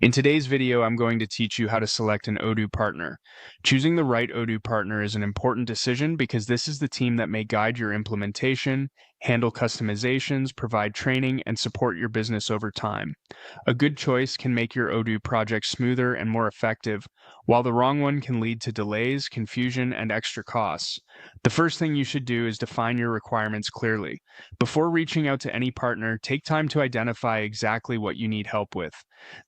In today's video, I'm going to teach you how to select an Odoo partner. Choosing the right Odoo partner is an important decision because this is the team that may guide your implementation, handle customizations, provide training, and support your business over time. A good choice can make your Odoo project smoother and more effective, while the wrong one can lead to delays, confusion, and extra costs. The first thing you should do is define your requirements clearly. Before reaching out to any partner, take time to identify exactly what you need help with.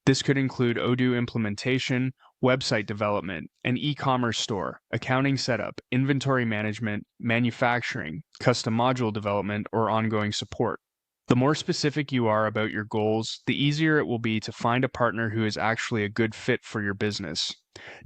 This could include Odoo implementation, website development, an e-commerce store, accounting setup, inventory management, manufacturing, custom module development, or ongoing support. The more specific you are about your goals, the easier it will be to find a partner who is actually a good fit for your business.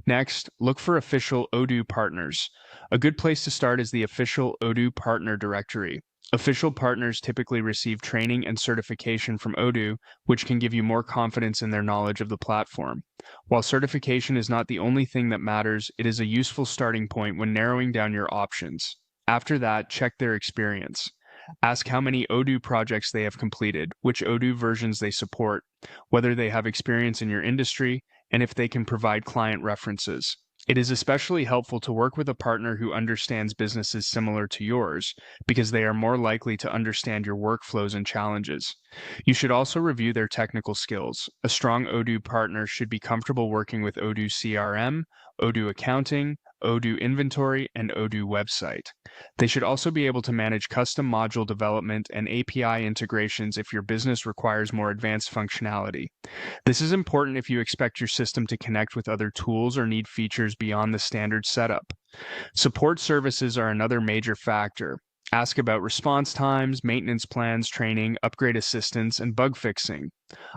Next, look for official Odoo partners. A good place to start is the official Odoo partner directory. Official partners typically receive training and certification from Odoo, which can give you more confidence in their knowledge of the platform. While certification is not the only thing that matters, it is a useful starting point when narrowing down your options. After that, check their experience. Ask how many Odoo projects they have completed, which Odoo versions they support, whether they have experience in your industry, and if they can provide client references. It is especially helpful to work with a partner who understands businesses similar to yours, because they are more likely to understand your workflows and challenges. You should also review their technical skills. A strong Odoo partner should be comfortable working with Odoo CRM, Odoo accounting, Odoo inventory, and Odoo website. They should also be able to manage custom module development and API integrations if your business requires more advanced functionality. This is important if you expect your system to connect with other tools or need features beyond the standard setup. Support services are another major factor. Ask about response times, maintenance plans, training, upgrade assistance, and bug fixing.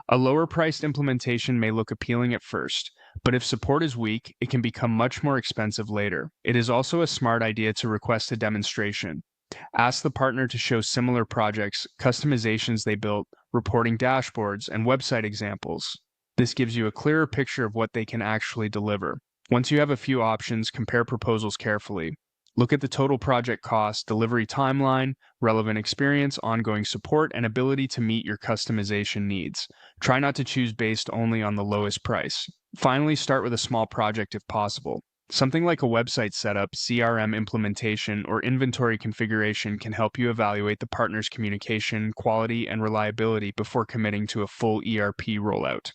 A lower-priced implementation may look appealing at first, but if support is weak, it can become much more expensive later. It is also a smart idea to request a demonstration. Ask the partner to show similar projects, customizations they built, reporting dashboards, and website examples. This gives you a clearer picture of what they can actually deliver. Once you have a few options, compare proposals carefully. Look at the total project cost, delivery timeline, relevant experience, ongoing support, and ability to meet your customization needs. Try not to choose based only on the lowest price. Finally, start with a small project if possible. Something like a website setup, CRM implementation, or inventory configuration can help you evaluate the partner's communication, quality, and reliability before committing to a full ERP rollout.